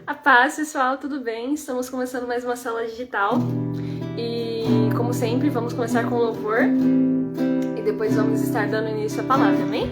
A paz, pessoal, tudo bem? Estamos começando mais uma célula digital e, como sempre, vamos começar com louvor e depois vamos estar dando início à palavra, amém?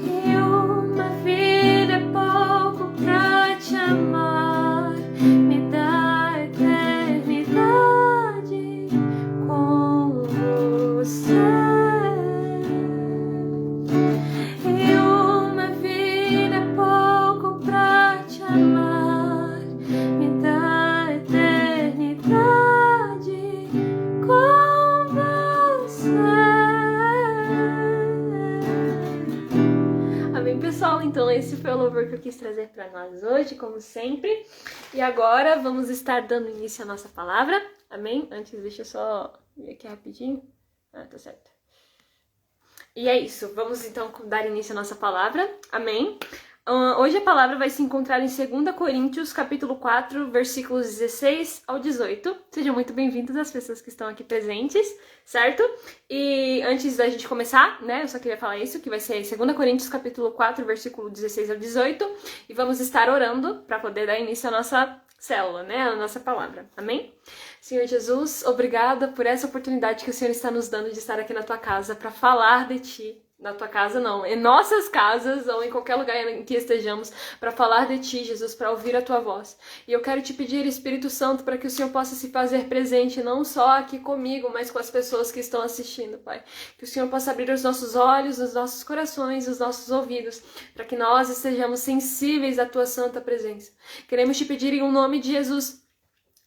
E uma vida é pouco pra foi o louvor que eu quis trazer para nós hoje, como sempre. E agora vamos estar dando início à nossa palavra. Amém? Antes, deixa eu só ir aqui rapidinho. Tá certo. E é isso, vamos então dar início à nossa palavra. Amém? Hoje a palavra vai se encontrar em 2 Coríntios, capítulo 4, versículos 16 ao 18. Sejam muito bem-vindos as pessoas que estão aqui presentes, certo? E antes da gente começar, né, eu só queria falar isso, que vai ser 2 Coríntios, capítulo 4, versículo 16 ao 18. E vamos estar orando para poder dar início à nossa célula, né, à nossa palavra. Amém? Senhor Jesus, obrigada por essa oportunidade que o Senhor está nos dando de estar aqui na tua casa para falar de ti. Na tua casa não, em nossas casas ou em qualquer lugar em que estejamos, para falar de ti, Jesus, para ouvir a tua voz. E eu quero te pedir, Espírito Santo, para que o Senhor possa se fazer presente, não só aqui comigo, mas com as pessoas que estão assistindo, Pai. Que o Senhor possa abrir os nossos olhos, os nossos corações, os nossos ouvidos, para que nós estejamos sensíveis à tua santa presença. Queremos te pedir em um nome de Jesus,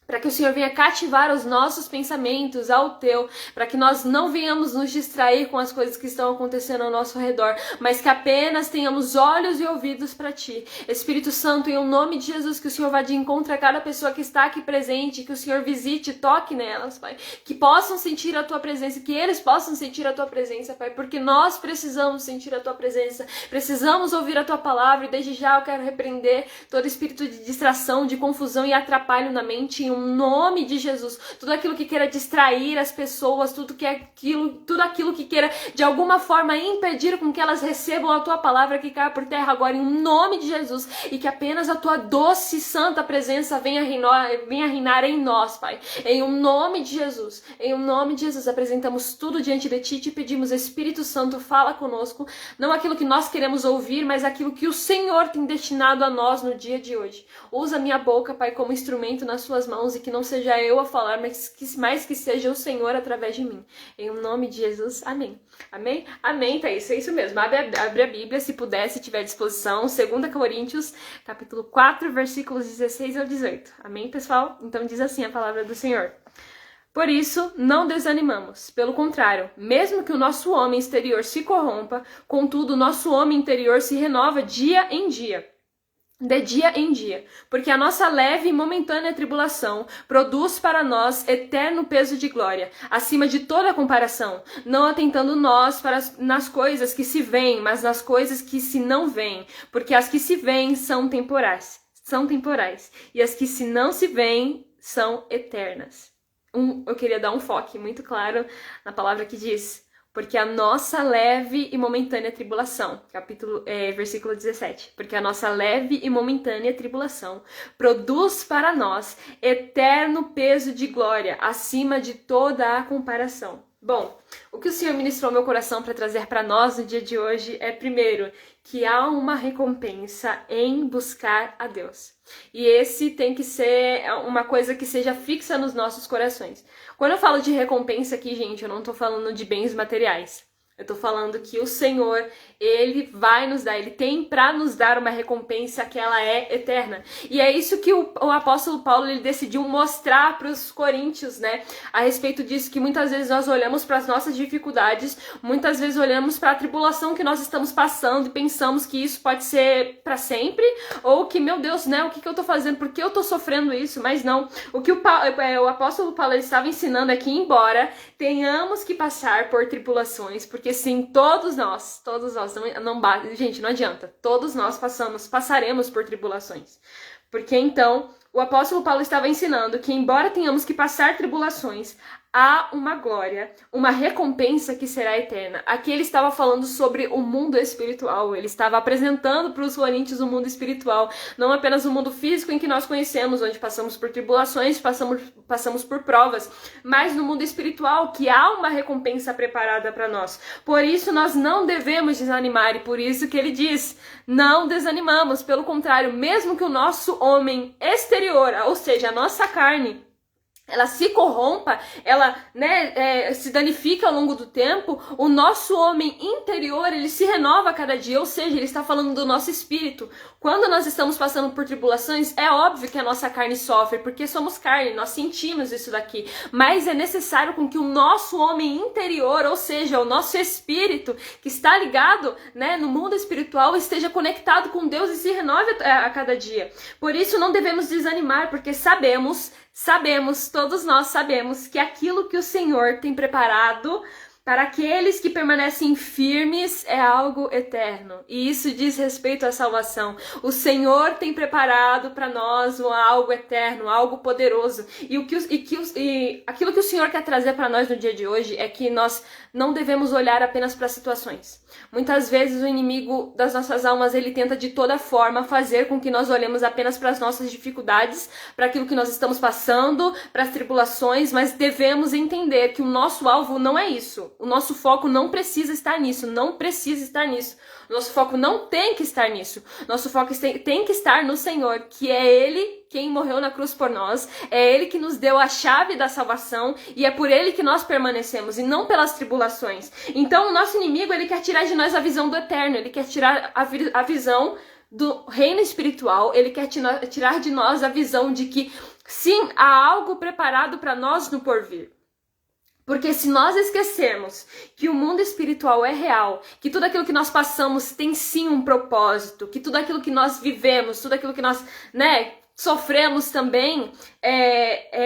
para que o Senhor venha cativar os nossos pensamentos ao teu, para que nós não venhamos nos distrair com as coisas que estão acontecendo ao nosso redor, mas que apenas tenhamos olhos e ouvidos para ti. Espírito Santo, em um nome de Jesus, que o Senhor vá de encontro a cada pessoa que está aqui presente, que o Senhor visite, toque nelas, Pai, que possam sentir a tua presença, que eles possam sentir a tua presença, Pai, porque nós precisamos sentir a tua presença, precisamos ouvir a tua palavra, e desde já eu quero repreender todo espírito de distração, de confusão e atrapalho na mente, em nome de Jesus, tudo aquilo que queira distrair as pessoas, tudo aquilo que queira de alguma forma impedir com que elas recebam a tua palavra, que caia por terra agora em nome de Jesus, e que apenas a tua doce e santa presença venha reinar em nós, Pai, em um nome de Jesus. Em um nome de Jesus apresentamos tudo diante de ti e te pedimos, Espírito Santo, fala conosco, não aquilo que nós queremos ouvir, mas aquilo que o Senhor tem destinado a nós no dia de hoje. Usa minha boca, Pai, como instrumento nas suas mãos, e que não seja eu a falar, mas que seja o Senhor através de mim. Em nome de Jesus, amém. Amém? Amém, Thaís, é isso mesmo. Abre a Bíblia, se puder, se tiver disposição. 2 Coríntios, capítulo 4, versículos 16 ao 18. Amém, pessoal? Então diz assim a palavra do Senhor. Por isso, não desanimamos. Pelo contrário, mesmo que o nosso homem exterior se corrompa, contudo, o nosso homem interior se renova dia em dia. De dia em dia, porque a nossa leve e momentânea tribulação produz para nós eterno peso de glória, acima de toda comparação, não atentando nós nas coisas que se veem, mas nas coisas que se não veem, porque as que se veem são temporais, e as que se não se veem são eternas. Eu queria dar um foco muito claro na palavra que diz: porque a nossa leve e momentânea tribulação, versículo 17, porque a nossa leve e momentânea tribulação produz para nós eterno peso de glória, acima de toda a comparação. Bom, o que o Senhor ministrou ao meu coração para trazer para nós no dia de hoje é, primeiro, que há uma recompensa em buscar a Deus. E esse tem que ser uma coisa que seja fixa nos nossos corações. Quando eu falo de recompensa aqui, gente, eu não tô falando de bens materiais. Eu tô falando que o Senhor, Ele vai nos dar, Ele tem para nos dar uma recompensa que ela é eterna. E é isso que o apóstolo Paulo ele decidiu mostrar para os coríntios, né? A respeito disso, que muitas vezes nós olhamos para as nossas dificuldades, muitas vezes olhamos para a tribulação que nós estamos passando e pensamos que isso pode ser para sempre, ou que, meu Deus, né? O que eu tô fazendo? Por que eu tô sofrendo isso? Mas não. O que o apóstolo Paulo ele estava ensinando é que, embora tenhamos que passar por tribulações, porque sim, todos nós, gente, não adianta, todos nós passaremos por tribulações, porque então o apóstolo Paulo estava ensinando que, embora tenhamos que passar tribulações, há uma glória, uma recompensa que será eterna. Aqui ele estava falando sobre o mundo espiritual, ele estava apresentando para os coríntios o mundo espiritual, não apenas o mundo físico em que nós conhecemos, onde passamos por tribulações, passamos por provas, mas no mundo espiritual, que há uma recompensa preparada para nós. Por isso nós não devemos desanimar, e por isso que ele diz, não desanimamos, pelo contrário, mesmo que o nosso homem exterior, ou seja, a nossa carne, ela se corrompa, ela, né, se danifica ao longo do tempo, o nosso homem interior, ele se renova a cada dia, ou seja, ele está falando do nosso espírito. Quando nós estamos passando por tribulações, é óbvio que a nossa carne sofre, porque somos carne, nós sentimos isso daqui, mas é necessário com que o nosso homem interior, ou seja, o nosso espírito, que está ligado, né, no mundo espiritual, esteja conectado com Deus e se renove a cada dia. Por isso não devemos desanimar, porque sabemos, todos nós sabemos que aquilo que o Senhor tem preparado para aqueles que permanecem firmes é algo eterno. E isso diz respeito à salvação. O Senhor tem preparado para nós algo eterno, algo poderoso. E aquilo que o Senhor quer trazer para nós no dia de hoje é que nós não devemos olhar apenas para situações. Muitas vezes o inimigo das nossas almas, ele tenta de toda forma fazer com que nós olhemos apenas para as nossas dificuldades, para aquilo que nós estamos passando, para as tribulações, mas devemos entender que o nosso alvo não é isso. O nosso foco não precisa estar nisso, não precisa estar nisso. Nosso foco não tem que estar nisso. Nosso foco tem que estar no Senhor, que é Ele quem morreu na cruz por nós, é Ele que nos deu a chave da salvação e é por Ele que nós permanecemos e não pelas tribulações. Então o nosso inimigo, ele quer tirar de nós a visão do eterno, ele quer tirar a visão do reino espiritual, ele quer tirar de nós a visão de que sim, há algo preparado para nós no porvir. Porque se nós esquecermos que o mundo espiritual é real, que tudo aquilo que nós passamos tem sim um propósito, que tudo aquilo que nós vivemos, tudo aquilo que nós, né, sofremos também,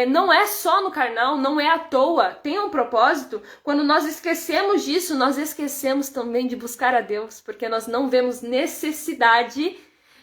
não é só no carnal, não é à toa, tem um propósito. Quando nós esquecemos disso, nós esquecemos também de buscar a Deus, porque nós não vemos necessidade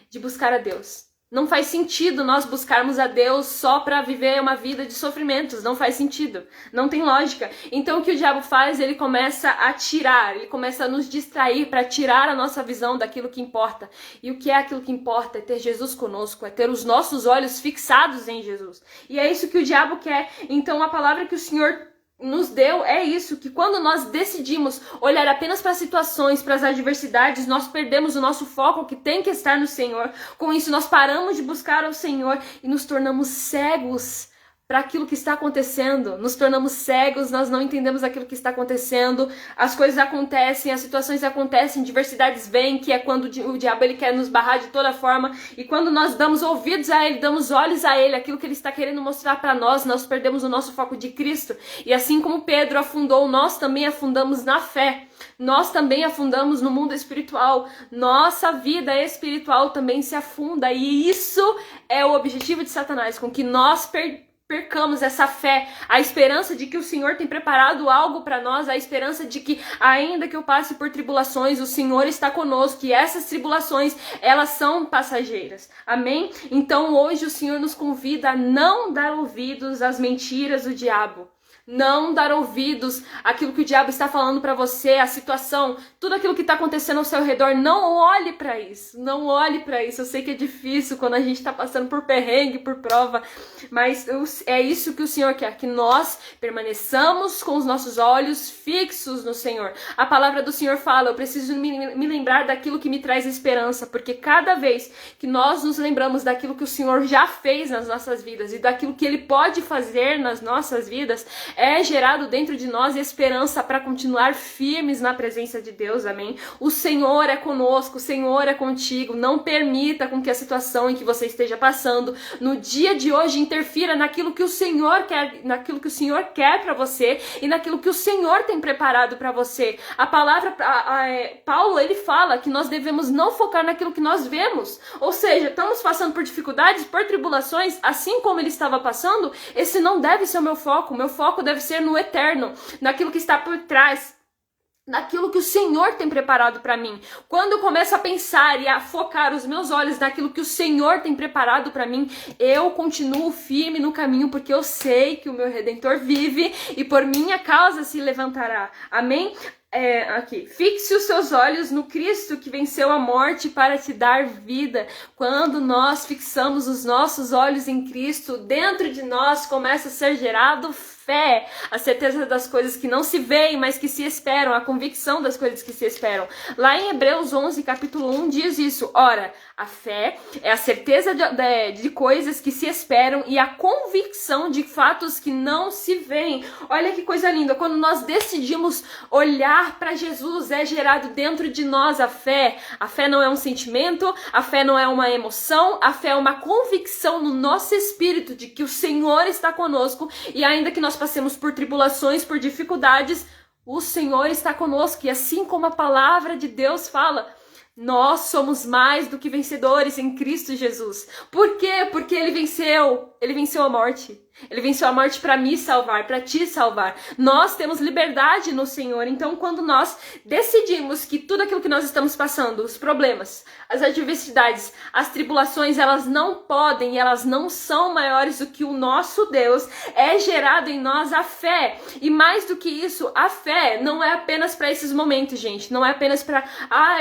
de buscar a Deus. Não faz sentido nós buscarmos a Deus só para viver uma vida de sofrimentos. Não faz sentido. Não tem lógica. Então o que o diabo faz? Ele começa a tirar, ele começa a nos distrair para tirar a nossa visão daquilo que importa. E o que é aquilo que importa? É ter Jesus conosco, é ter os nossos olhos fixados em Jesus. E é isso que o diabo quer. Então a palavra que o Senhor nos deu é isso, que quando nós decidimos olhar apenas para as situações, para as adversidades, nós perdemos o nosso foco que tem que estar no Senhor. Com isso nós paramos de buscar ao Senhor e nos tornamos cegos para aquilo que está acontecendo, nos tornamos cegos, nós não entendemos aquilo que está acontecendo, as coisas acontecem, as situações acontecem, diversidades vêm, que é quando o diabo ele quer nos barrar de toda forma, e quando nós damos ouvidos a ele, damos olhos a ele, aquilo que ele está querendo mostrar para nós, nós perdemos o nosso foco de Cristo, e assim como Pedro afundou, nós também afundamos na fé, nós também afundamos no mundo espiritual, nossa vida espiritual também se afunda, e isso é o objetivo de Satanás, com que nós percamos essa fé, a esperança de que o Senhor tem preparado algo para nós, a esperança de que ainda que eu passe por tribulações, o Senhor está conosco, e essas tribulações, elas são passageiras, amém? Então hoje o Senhor nos convida a não dar ouvidos às mentiras do diabo, não dar ouvidos àquilo que o diabo está falando para você, a situação, tudo aquilo que está acontecendo ao seu redor. Não olhe para isso, não olhe para isso. Eu sei que é difícil quando a gente está passando por perrengue, por prova, mas é isso que o Senhor quer, que nós permaneçamos com os nossos olhos fixos no Senhor. A palavra do Senhor fala, eu preciso me lembrar daquilo que me traz esperança, porque cada vez que nós nos lembramos daquilo que o Senhor já fez nas nossas vidas e daquilo que Ele pode fazer nas nossas vidas, é gerado dentro de nós esperança para continuar firmes na presença de Deus, amém? O Senhor é conosco, o Senhor é contigo, não permita com que a situação em que você esteja passando no dia de hoje interfira naquilo que o Senhor quer para você e naquilo que o Senhor tem preparado para você. A palavra, Paulo, ele fala que nós devemos não focar naquilo que nós vemos, ou seja, estamos passando por dificuldades, por tribulações, assim como ele estava passando, esse não deve ser o meu foco deve ser no eterno, naquilo que está por trás, naquilo que o Senhor tem preparado para mim. Quando eu começo a pensar e a focar os meus olhos naquilo que o Senhor tem preparado para mim, eu continuo firme no caminho, porque eu sei que o meu Redentor vive e por minha causa se levantará. Amém? Aqui, fixe os seus olhos no Cristo que venceu a morte para te dar vida. Quando nós fixamos os nossos olhos em Cristo, dentro de nós começa a ser gerado fé. fé, a certeza das coisas que não se veem, mas que se esperam, a convicção das coisas que se esperam. Lá em Hebreus 11, capítulo 1, diz isso. Ora, a fé é a certeza de coisas que se esperam e a convicção de fatos que não se veem. Olha que coisa linda, quando nós decidimos olhar para Jesus, é gerado dentro de nós a fé. A fé não é um sentimento, a fé não é uma emoção, a fé é uma convicção no nosso espírito de que o Senhor está conosco e ainda que nós passemos por tribulações, por dificuldades, o Senhor está conosco. E assim como a palavra de Deus fala, nós somos mais do que vencedores em Cristo Jesus. Por quê? Porque Ele venceu a morte. Ele venceu a morte para me salvar, para te salvar. Nós temos liberdade no Senhor. Então, quando nós decidimos que tudo aquilo que nós estamos passando, os problemas, as adversidades, as tribulações, elas não podem, elas não são maiores do que o nosso Deus, é gerado em nós a fé. E mais do que isso, a fé não é apenas para esses momentos, gente. Não é apenas para,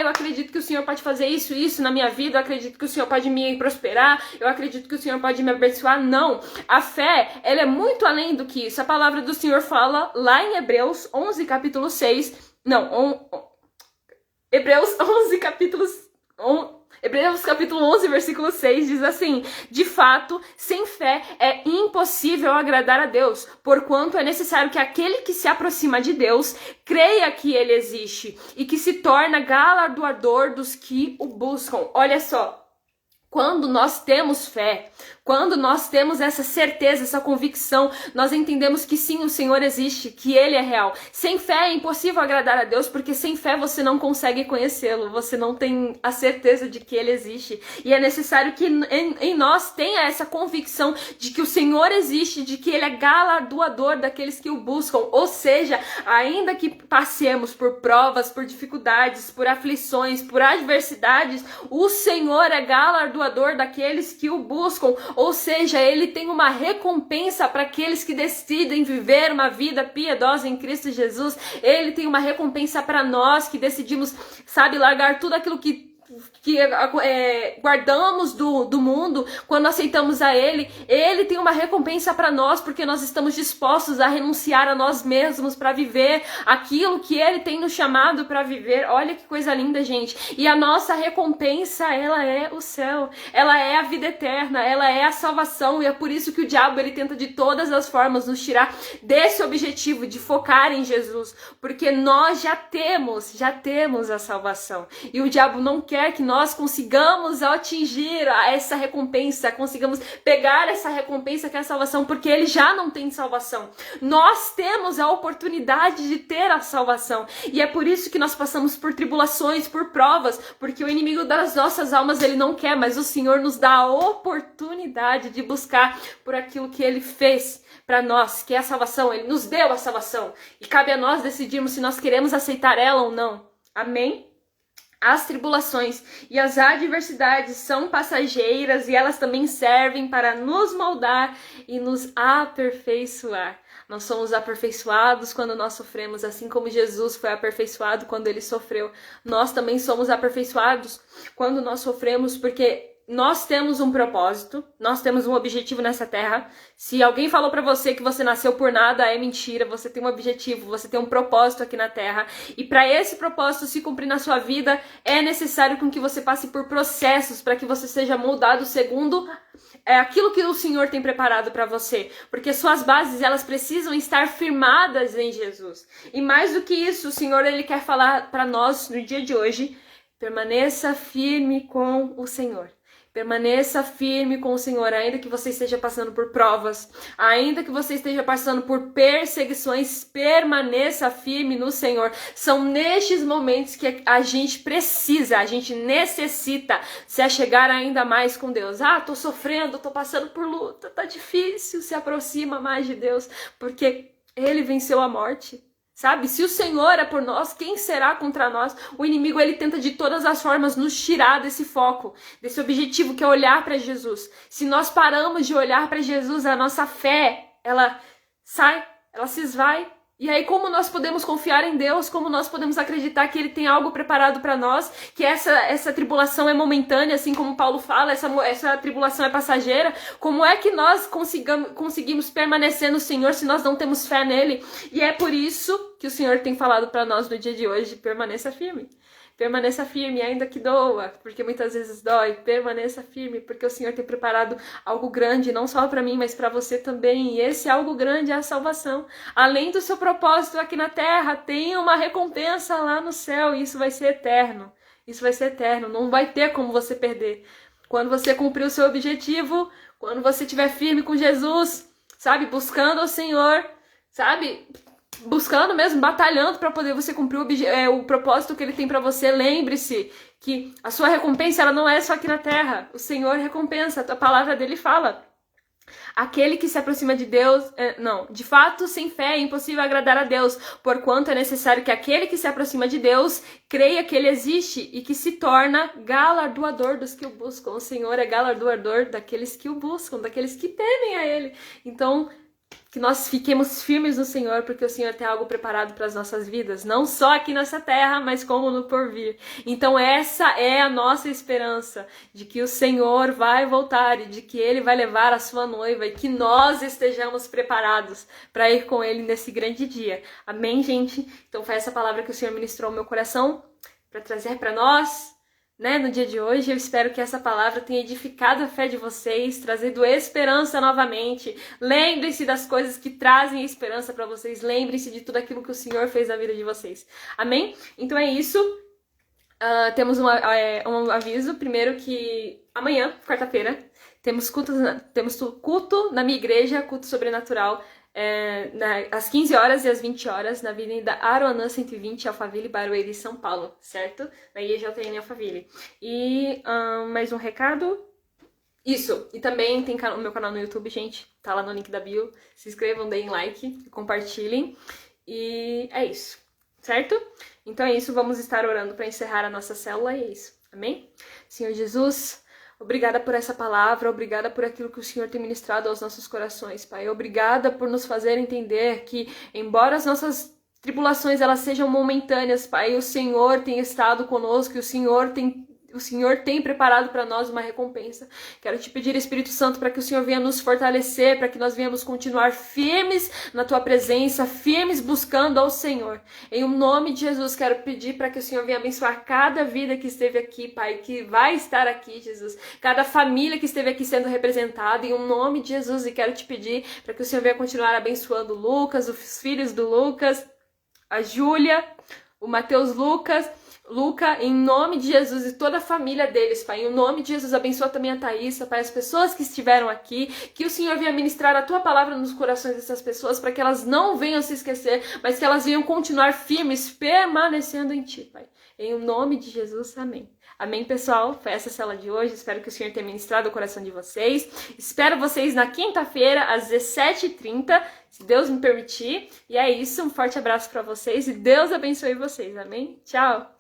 eu acredito que o Senhor pode fazer isso na minha vida, eu acredito que o Senhor pode me prosperar, eu acredito que o Senhor pode me abençoar. Não. A fé, ela é muito além do que isso. A palavra do Senhor fala lá em Hebreus 11, capítulo 6. Hebreus capítulo 11, versículo 6 diz assim: de fato, sem fé é impossível agradar a Deus, porquanto é necessário que aquele que se aproxima de Deus creia que Ele existe e que se torna galardoador dos que o buscam. Olha só. Quando nós temos fé, quando nós temos essa certeza, essa convicção, nós entendemos que sim, o Senhor existe, que Ele é real. Sem fé é impossível agradar a Deus, porque sem fé você não consegue conhecê-lo, você não tem a certeza de que Ele existe. E é necessário que em nós tenha essa convicção de que o Senhor existe, de que Ele é galardoador daqueles que o buscam. Ou seja, ainda que passemos por provas, por dificuldades, por aflições, por adversidades, o Senhor é galardoador daqueles que o buscam, ou seja, Ele tem uma recompensa para aqueles que decidem viver uma vida piedosa em Cristo Jesus. Ele tem uma recompensa para nós que decidimos, largar tudo aquilo que guardamos do mundo, quando aceitamos a Ele. Ele tem uma recompensa para nós, porque nós estamos dispostos a renunciar a nós mesmos para viver aquilo que Ele tem nos chamado para viver. Olha que coisa linda, gente. E a nossa recompensa, ela é o céu, ela é a vida eterna, ela é a salvação. E é por isso que o diabo, ele tenta de todas as formas nos tirar desse objetivo de focar em Jesus, porque nós já temos a salvação, e o diabo não quer que nós consigamos atingir essa recompensa, consigamos pegar essa recompensa que é a salvação, porque ele já não tem salvação. Nós temos a oportunidade de ter a salvação, e é por isso que nós passamos por tribulações, por provas, porque o inimigo das nossas almas, ele não quer, mas o Senhor nos dá a oportunidade de buscar por aquilo que Ele fez para nós, que é a salvação. Ele nos deu a salvação, e cabe a nós decidirmos se nós queremos aceitar ela ou não. Amém? As tribulações e as adversidades são passageiras, e elas também servem para nos moldar e nos aperfeiçoar. Nós somos aperfeiçoados quando nós sofremos, assim como Jesus foi aperfeiçoado quando Ele sofreu. Nós também somos aperfeiçoados quando nós sofremos, porque nós temos um propósito, nós temos um objetivo nessa terra. Se alguém falou pra você que você nasceu por nada, é mentira. Você tem um objetivo, você tem um propósito aqui na terra. E para esse propósito se cumprir na sua vida, é necessário com que você passe por processos, para que você seja moldado segundo aquilo que o Senhor tem preparado para você. Porque suas bases, elas precisam estar firmadas em Jesus. E mais do que isso, o Senhor, Ele quer falar para nós no dia de hoje: permaneça firme com o Senhor. Permaneça firme com o Senhor, ainda que você esteja passando por provas, ainda que você esteja passando por perseguições, permaneça firme no Senhor. São nestes momentos que a gente precisa, a gente necessita se achegar ainda mais com Deus. Tô sofrendo, tô passando por luta, tá difícil, se aproxima mais de Deus, porque Ele venceu a morte. Sabe, se o Senhor é por nós, quem será contra nós? O inimigo, ele tenta de todas as formas nos tirar desse foco, desse objetivo que é olhar para Jesus. Se nós paramos de olhar para Jesus, a nossa fé, ela sai, ela se esvai. E aí, como nós podemos confiar em Deus, como nós podemos acreditar que Ele tem algo preparado para nós, que essa tribulação é momentânea, assim como Paulo fala, essa tribulação é passageira, como é que nós conseguimos permanecer no Senhor se nós não temos fé nele? E é por isso que o Senhor tem falado para nós no dia de hoje, permaneça firme. Permaneça firme, ainda que doa, porque muitas vezes dói. Permaneça firme, porque o Senhor tem preparado algo grande, não só para mim, mas para você também. E esse algo grande é a salvação. Além do seu propósito aqui na terra, tem uma recompensa lá no céu, e isso vai ser eterno. Isso vai ser eterno, não vai ter como você perder. Quando você cumprir o seu objetivo, quando você estiver firme com Jesus, sabe, buscando o Senhor, sabe, buscando mesmo, batalhando para poder você cumprir o propósito que Ele tem para você. Lembre-se que a sua recompensa, ela não é só aqui na terra. O Senhor recompensa, a palavra dele fala. Aquele que se aproxima de Deus, de fato, sem fé é impossível agradar a Deus, porquanto é necessário que aquele que se aproxima de Deus creia que Ele existe e que se torna galardoador dos que o buscam. O Senhor é galardoador daqueles que o buscam, daqueles que temem a Ele. Então, que nós fiquemos firmes no Senhor, porque o Senhor tem algo preparado para as nossas vidas, não só aqui nessa terra, mas como no porvir. Então essa é a nossa esperança, de que o Senhor vai voltar e de que Ele vai levar a sua noiva e que nós estejamos preparados para ir com Ele nesse grande dia. Amém, gente? Então foi essa palavra que o Senhor ministrou ao meu coração para trazer para nós, no dia de hoje. Eu espero que essa palavra tenha edificado a fé de vocês, trazendo esperança novamente. Lembrem-se das coisas que trazem esperança para vocês. Lembrem-se de tudo aquilo que o Senhor fez na vida de vocês. Amém? Então é isso. Temos um aviso. Primeiro que amanhã, quarta-feira, temos culto na minha igreja, culto sobrenatural, às 15 horas e às 20 horas, na Avenida Aruanã 120, Alphaville, Barueri, São Paulo, certo? Na IEJTN Alphaville. E mais um recado. Isso, e também tem o meu canal no YouTube, gente, tá lá no link da bio. Se inscrevam, deem like, compartilhem. E é isso, certo? Então é isso, vamos estar orando para encerrar a nossa célula e é isso, amém? Senhor Jesus, obrigada por essa palavra, obrigada por aquilo que o Senhor tem ministrado aos nossos corações, Pai. Obrigada por nos fazer entender que, embora as nossas tribulações elas sejam momentâneas, Pai, o Senhor tem estado conosco e o Senhor tem preparado para nós uma recompensa. Quero te pedir, Espírito Santo, para que o Senhor venha nos fortalecer, para que nós venhamos continuar firmes na Tua presença, firmes buscando ao Senhor. Em nome de Jesus, quero pedir para que o Senhor venha abençoar cada vida que esteve aqui, Pai, que vai estar aqui, Jesus. Cada família que esteve aqui sendo representada, em nome de Jesus. E quero te pedir para que o Senhor venha continuar abençoando o Lucas, os filhos do Lucas, a Júlia, o Mateus Luca, em nome de Jesus, e toda a família deles, Pai. Em nome de Jesus, abençoa também a Thaísa, Pai, as pessoas que estiveram aqui, que o Senhor venha ministrar a Tua palavra nos corações dessas pessoas, para que elas não venham se esquecer, mas que elas venham continuar firmes, permanecendo em Ti, Pai. Em nome de Jesus, amém. Amém, pessoal? Foi essa a célula de hoje. Espero que o Senhor tenha ministrado o coração de vocês. Espero vocês na quinta-feira, às 17h30, se Deus me permitir. E é isso, um forte abraço para vocês e Deus abençoe vocês, amém? Tchau!